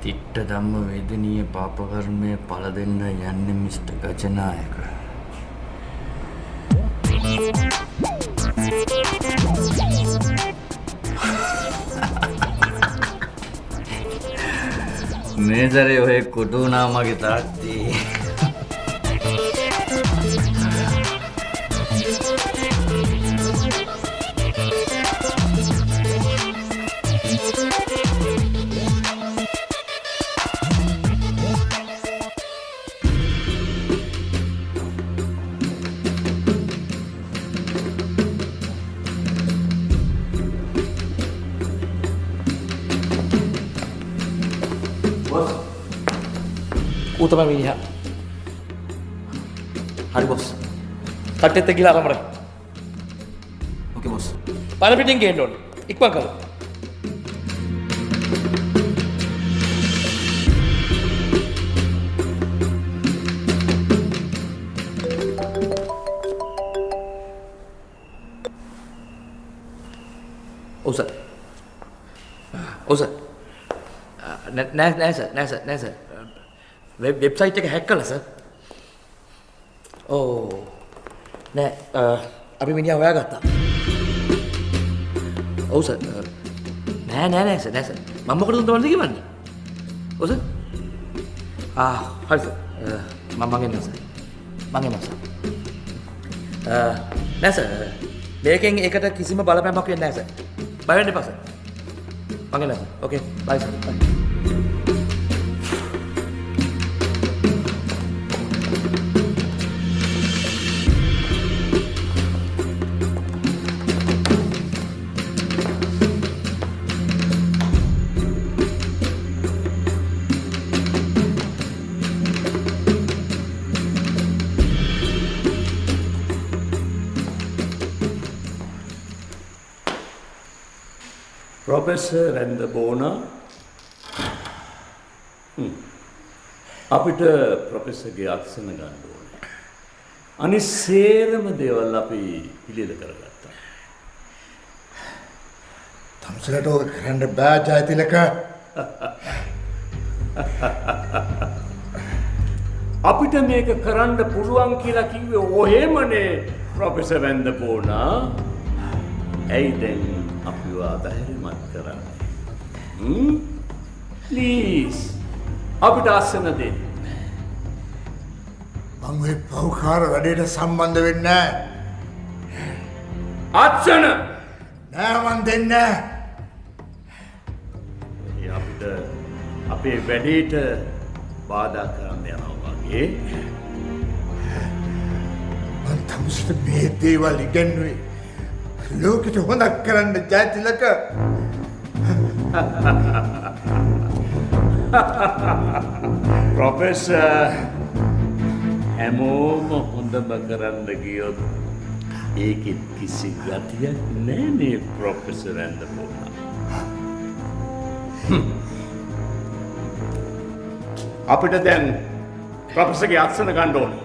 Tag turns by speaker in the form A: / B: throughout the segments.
A: තිට්ඨ ධම්ම වේදනීය පාප කර්මයේ පළ දෙන්න යන්නේ මිස්ටර් ගජනායක. මේසරේ ඔය කුඩුනා මගේ තාත්තී.
B: Utama miniha. Hari bos. Tadete gila alamare.
C: Oke bos.
B: Pana piting gehen don. Ikman karo. Usah. Usah. Nasa. Website එක හැක් කළා සර්. ඕ නෑ අපි මිනිහා හොයාගත්තා. ඔව් සර්. නෑ සර්. මම මොකටද උන්ට කිව්වන්නේ? ඔව් සර්. හරි සර්. මම එන්නම් සර්. නෑ සර්. මේකෙන් ඒකට කිසිම බලපෑමක් වෙන්නේ නෑ සර්. බය වෙන්න එපා සර්. මම එන්නම් sir. Okay. Bye sir. Bye.
D: Professor and the Bona. අපිට ප්‍රොෆෙසර්ගේ අත්සන ගන්න ඕනේ. අනිත් සේරම දේවල් අපි පිළිල කරගත්තා.
E: තමසලට ඔය කරන්න බෑ ජයතිලක.
D: අපිට මේක කරන්න පුළුවන් කියලා කිව්වේ ඔහෙමනේ ප්‍රොෆෙසර් and the Bona. ඇයි දැන් අපිව අධෛර්යමත් කරන්නේ? ප්ලීස් අපිට අස්සන දෙන්න.
E: මම මේ පෞකාර වැඩේට සම්බන්ධ වෙන්නේ නැහැ.
D: අස්සන
E: නෑ මන් දෙන්නේ
D: නැහැ. අපිට අපේ වැඩේට බාධා කරන්න යනවා වගේ.
E: මන් තමසට මේ දේවල් ඉගෙනුවේ ලෝකෙට හොඳක් කරන්න ජයතිලක.
D: ප්‍රොෆෙසර් හැමෝම හොඳම කරන්න ගියොත් ඒකෙත් කිසි ගතියක් නෑනේ ප්‍රොෆෙසර් and the Bona. අපිට දැන් ප්‍රොෆෙසර්ගේ අත්සන ගන්න ඕනේ.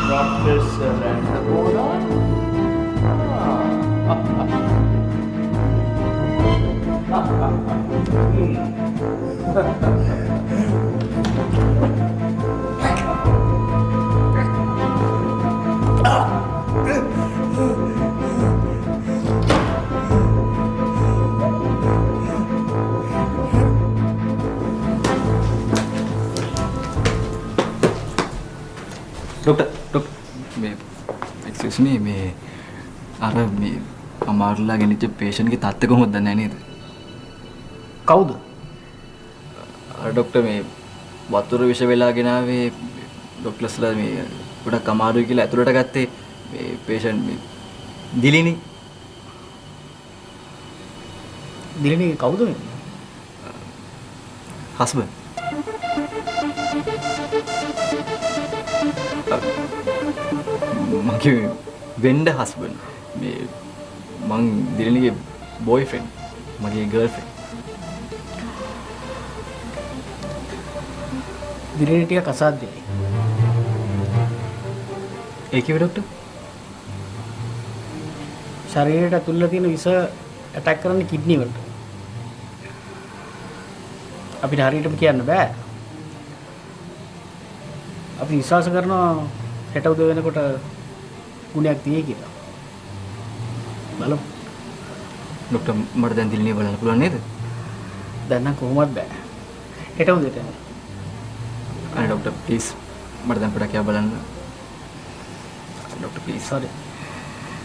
D: Professor and the Bona?
C: Dokter, excuse me, මේ අර මේ අමාරුලා ගෙනිච්ච patient ගේ තත්ත්වය කොහොමද දන්නේ නේද?
B: කවුද?
C: අර ડોක්ටර් මේ වතුර විෂ වෙලා ගෙනාවේ ડોක්ටර්ස්ලා මේ ගොඩක් අමාරුයි කියලා ඇතුළට ගත්තේ මේ patient මේ දිලිනි.
B: දිලිනි කවුද?
C: husband. මගේ වෙන්න හස්බන්ඩ් මේ මං දිලනිගේ බොයිෆ්‍රෙන්ඩ් මගේ ගර්ල්ෆ්‍රෙන්ඩ්.
F: දිලනි ටිකක් අසාධ්‍යයි.
C: ඒ කිව්වේ ડોක්ටර්?
F: ශරීරයට ඇතුළේ තියෙන විස ඇටැක් කරන්නේ කිඩ්නි වලට. අපිට හරියටම කියන්න බෑ. අපි විශ්වාස කරනවා හෙට උදේ වෙනකොට ගුණයක් තියෙයි කියලා. බලමු.
C: ડોක්ටර් මට දැන් දිලනිය බලන්න පුළුවන් නේද?
F: දැන් නම් කොහොමවත් බෑ. හෙට උදේට යන්න.
C: අනේ ડોක්ටර් ප්ලීස් මට දැන් පොඩක් යා බලන්න. Doctor please.
F: සෝරි.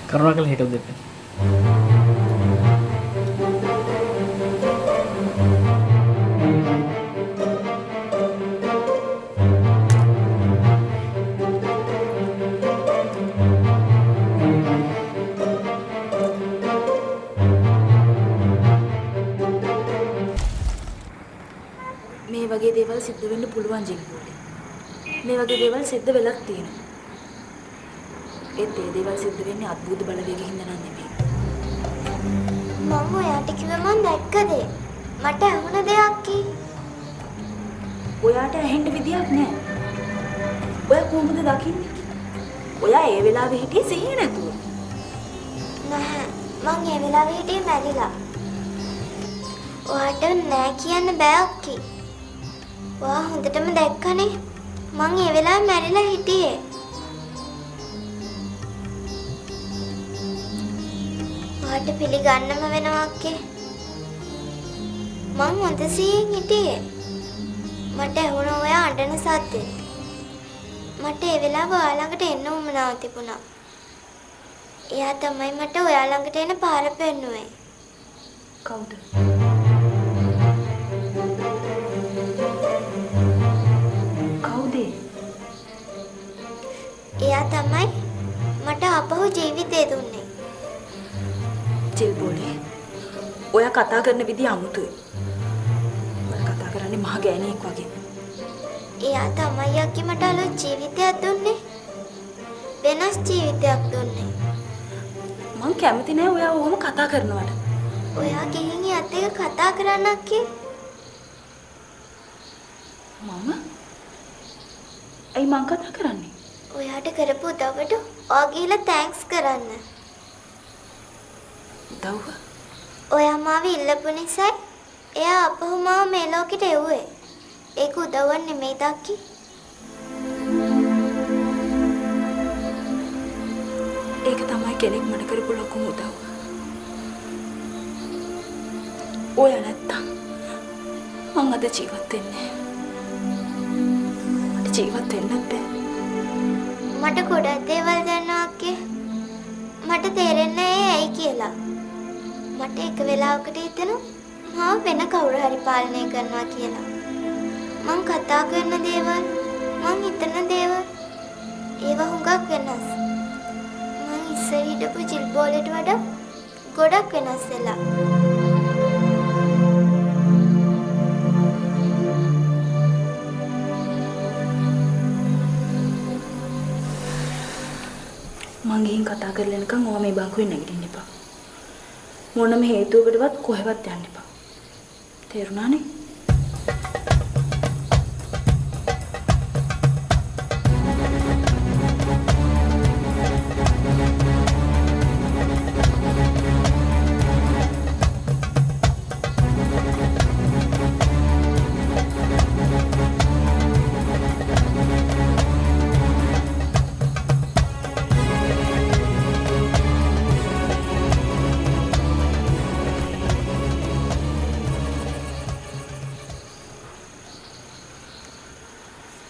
F: කරුණාකරලා හෙට උදේට.
G: මේ වගේ දේවල් සිද්ධ වෙන්න පුළුවන් ජිම්පෝලේ. මේ වගේ දේවල් සිද්ධ වෙලක් තියෙනවා. ඒත් ඒ දේවල් සිද්ධ වෙන්නේ අద్భుත බලවේගයෙන් හින්දා නම් නෙමෙයි.
H: මම ඔයාට කිව්ව මං දැක්කද? මට ඇහුණ දෙයක් කි.
G: ඔයාට ඇහෙන්න විදියක් නැහැ. ඔයා කොහොමද දකින්නේ? ඔයා ඒ වෙලාවේ හිටියේ සිහිය නැතුව.
H: නැහැ. මං ඒ වෙලාවේ හිටියේ මැරිලා. ඔයාට නෑ කියන්න බෑ අක්කි. ඔයා හොඳටම දැක්කනේ. මං ඒ වෙලාවේ මැරිලා හිටියේ. ඔයාට පිළිගන්නම වෙනවා අක්කේ. මං හොඳ සිහියෙන් හිටියේ. මට ඇහුණා ඔයා අඬන සද්දේ. මට ඒ වෙලාව ඔයා ළඟට එන්න උවමනාවක් තිබුණා. එයා තමයි මට ඔයා ළඟට එන පාර පෙන්නුවේ.
G: කවුද? කවුද?
H: එයා තමයි මට ආපහු ජීවිතය දුන්නේ.
G: ජිල්පෝලේ. ඔයා කතා කරන විදිය අමුතුයි. ඔයා කතා කරන්නේ මහ ගෑණියෙක් වගේ.
H: එයා තමයි අක්කි මට අලුත් ජීවිතයක් දුන්නේ. වෙනස් ජීවිතයක් දුන්නේ.
G: මං කැමති නෑ ඔයා ඔහොම කතා කරනවට.
H: ඔයා ගිහින් යත් එක කතා කරන්න අක්කි.
G: මම? ඇයි මං කතා කරන්නේ?
H: ඔයාට කරපු උදව්වට ඔයා ගිහලා තෑන්ක්ස් කරන්න.
G: උදව්ව?
H: ඔයා මාව ඉල්ලපු නිසා එයා අපහු මාව මේ ලෝකෙට එව්වේ. ඒක උදව්වක් නෙමෙයි දක්කි.
G: ඒක තමයි කෙනෙක් මට කරපු ලොකුම උදව්ව. ඔයා නැත්තම් මං අද ජීවත් වෙන්නේ නැහැ. මට ජීවත් වෙන්නත් බෑ.
H: මට ගොඩක් දේවල් දැනනවා අක්කේ. මට තේරෙන්නේ නැහැ ඇයි කියලා. මට එක වෙලාවකට හිතෙනවා මාව වෙන කවුරු හරි පාලනය කරනවා කියලා. මං කතා කරන දේවල්, මං හිතන දේවල් ඒවා හුඟක් වෙනස්. මං ඉස්සර හිටපු ජිල්බෝලට වඩා ගොඩක් වෙනස් වෙලා.
G: මං ගිහින් කතා කරලා එනකන් ඔයා මේ බංකුවේ නැගිටින්න එපා. මොනම හේතුවකටවත් කොහෙවත් යන්න එපා. තේරුණානේ?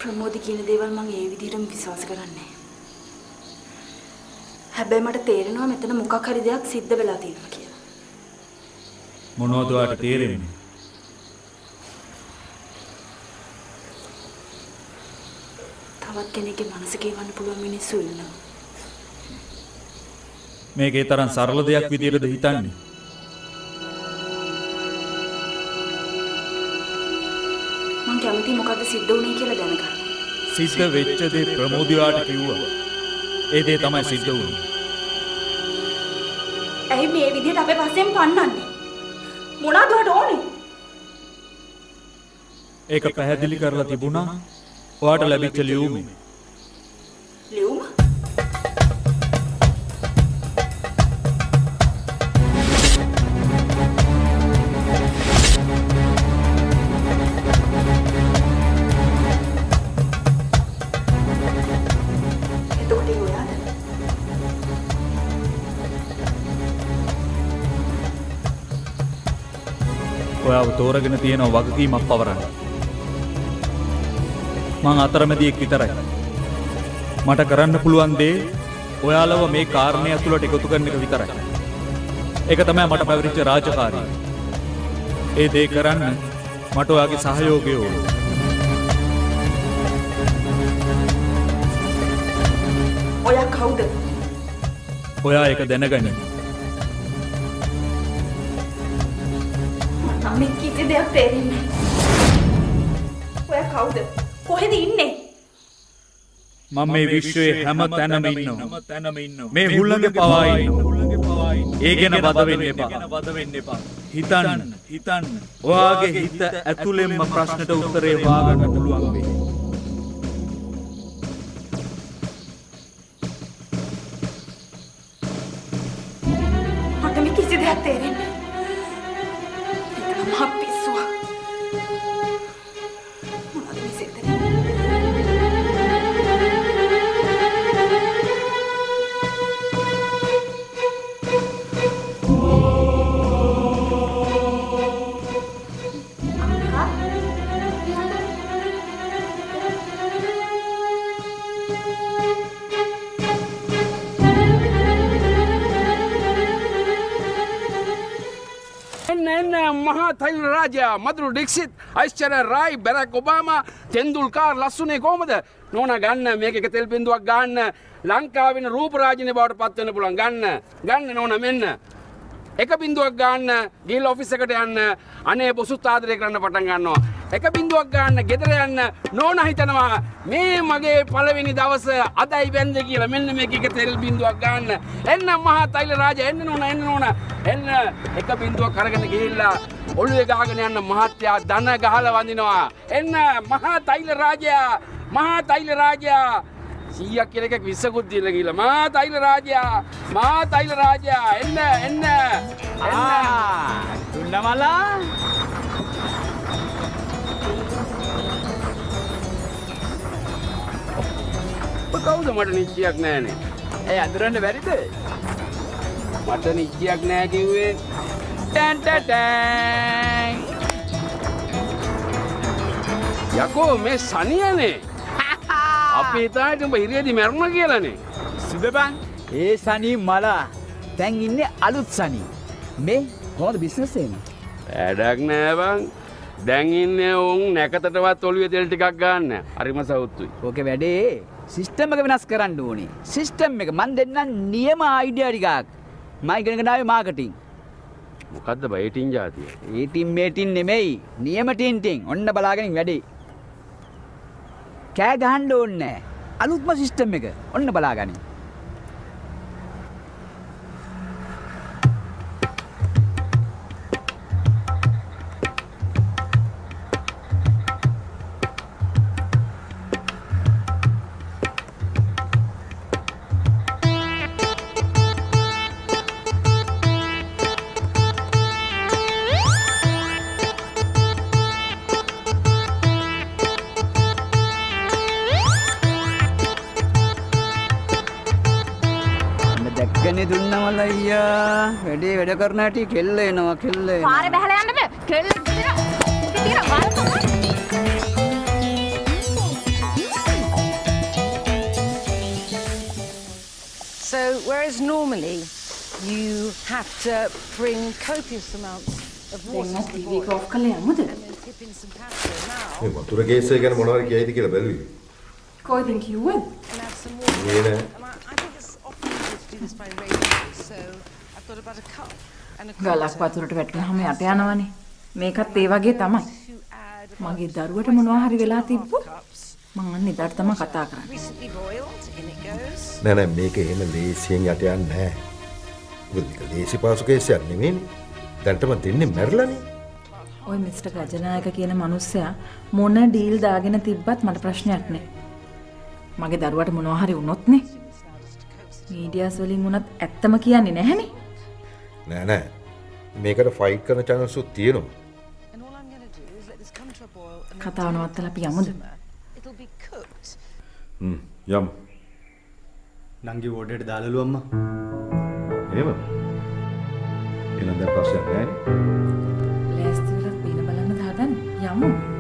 G: ප්‍රමෝදි කියන දේවල් මම ඒ විදිහටම විශ්වාස කරන්නේ නැහැ. හැබැයි මට තේරෙනවා මෙතන මොකක් හරි දෙයක් සිද්ධ වෙලා තියෙනවා කියලා.
I: මොනවද ඔයාට තේරෙන්නේ?
G: තවත් කෙනෙක්ගේ මනස කියවන්න පුළුවන් මිනිස්සු ඉන්නවා.
I: මේකේ තරම් සරල දෙයක් විදියටද හිතන්නේ?
G: මං කැමති මොකද්ද සිද්ධ වුනේ කියලා දැනගන්න.
I: සිද්ධ වෙච්ච දේ ප්‍රමෝදියාට කිව්වා. ඒ දේ තමයි සිද්ධ වුනේ.
G: ඇයි මේ විදිහට අපේ පස්සෙන් පන්නන්නේ? මොනවද උඩට ඕනේ?
I: ඒක පැහැදිලි කරලා තිබුණා ඔයාට ලැබිච්ච ලියුමේ.
G: ලියුම?
I: ඔයාව තෝරගෙන තියෙන වගකීමක් පවරන්න. මං අතරමැදියෙක් විතරයි. මට කරන්න පුළුවන් දේ ඔයාලව මේ කාරණය ඇතුළට එකතු කරන එක විතරයි. ඒක තමයි මට පැවරිච්ච රාජකාරිය. ඒ දේ කරන්න මට ඔයාගේ සහයෝගය ඕන.
G: ඔයා කවුද?
I: ඔයා ඒක දැනගන්න.
G: මම කිසි දෙයක් තේරෙන්නේ නැහැ. ඔයා කවුද? කොහෙද ඉන්නේ?
I: මම මේ විශ්වයේ හැම තැනම ඉන්නවා. මේ හුල්ලගේ පවා ඉන්නවා. ඒ ගැන වද වෙන්න එපා. හිතන්න. ඔයාගේ හිත ඇතුළෙන්ම ප්‍රශ්නට උත්තරේ හොයාගන්න පුළුවන් වෙයි.
G: මට මේ කිසි දෙයක් තේරෙන්නේ නැහැ. මම පිස්සුවා. මොනවද මේ සිද්ධ වෙන්නේ?
J: महाथैल राजा मधुर दीक्षित ऐश्वर्या राय बराक ओबामा तेंदुलकर लස්සුනේ කොහමද නෝනා ගන්න මේක එක තෙල් බින්දුවක් ගන්න ලංකාවේ රූප රාජිනේ බවට පත් වෙන්න පුළුවන් ගන්න නෝනා මෙන්න එක බින්දුවක් ගන්න ගිල් ඔෆිස් එකට යන්න අනේ බොසුත් ආදරය කරන්න පටන් ගන්නවා එක බින්දුවක් ගන්න ගෙදර යන්න නෝනා හිතනවා මේ මගේ පළවෙනි දවස අදයි වෙන්ද කියලා මෙන්න මේක එක තෙල් බින්දුවක් ගන්න එන්න මහතෛල රාජා එන්න නෝනා එන්න එක බින්දුවක් අරගෙන ගිහිල්ලා ඔළුවේ ගහගෙන යන්න මහත්යා දන ගහලා වඳිනවා එන්න මහතෛල රාජා 100ක් කියලා එකක් 20කුත් දීලා ගිහලා මහතෛල රාජා එන්න
C: දුන්නමලා
J: කවුද මට නිශ්චයක් නැහැනේ.
C: ඒ අඳුරන්න බැරිද?
J: මට නිශ්චයක් නැහැ කිව්වේ. ටැන් යකෝ මේ සනියනේ. අපි හිතාන්නේ උඹ හිරියදී මැරුණා කියලානේ.
C: සුබබන් ඒ සනි මලා දැන් ඉන්නේ අලුත් සනි. මේ කොහොමද බිස්නස් එක?
J: වැඩක් නෑ බං. දැන් ඉන්නේ උන් නැකතටවත් ඔළුවේ තෙල් ටිකක් ගන්න. හරිම සවුත්තුයි.
C: ඕකේ වැඩේ සිස්ටම් එක වෙනස් කරන්න ඕනේ. සිස්ටම් එක මන් දෙන්නම් නියම අයිඩියා ටිකක්. මම ඉගෙනගෙන ආවේ මාකටිං.
J: මොකද්ද බයි ටින් જાතිය?
C: ඒ ටින් මේ ටින් නෙමෙයි. නියම ටින්. ඔන්න බලාගෙන වැඩේ. කෑ ගහන්න ඕනේ නෑ. අලුත්ම සිස්ටම් එක. ඔන්න බලාගන්න. දැක්කනේ දුන්නමල අයියා වැඩේ වැඩ කරන හැටි කෙල්ල එනවා
K: පාරේ බහලා යන්න බෑ කෙල්ල ඉතින් වාර
L: So whereas normally you have to bring copious amounts of water
M: මේ වතුර කේස් එක ගැන මොනවද කියයිද කියලා බැලුවේ.
K: කොයිද කිව්වේ?
M: නේද?
K: ගලක් වතුරට වැටුනහම යට යනවනේ. මේකත් ඒ වගේ තමයි.
G: මගේ දරුවට මොනවා හරි වෙලා තිබ්බොත් මං අන්න ඉදාට තමයි කතා කරන්නේ.
M: නෑ මේක එහෙම ලේසියෙන් යට යන්නේ නෑ. මේක ලේසි පාසු කේසයක් නෙමෙයිනේ. දැන්ටම දෙන්නේ මැරලානේ.
G: ඔය මිස්ටර් ගජනායක කියන මිනිස්සයා මොන ඩීල් දාගෙන තිබ්බත් මට ප්‍රශ්නයක් නෑ. මගේ දරුවට මොනවා හරි වුණොත් නේ. මීඩියාස් වලින් වුණත් ඇත්තම කියන්නේ නැහනේ.
M: නෑ මේකට ෆයිට් කරන chance උත් තියෙනවා.
G: කතාව නවත්තලා අපි යමුද?
M: යම්.
C: නංගි වෝඩේට දාලලු අම්මා.
M: එහෙම. එහෙනම් දැන් ප්‍රශ්නයක් නෑනේ.
G: ලෑස්ති වෙලා පින බලන්න හදන්න යමු.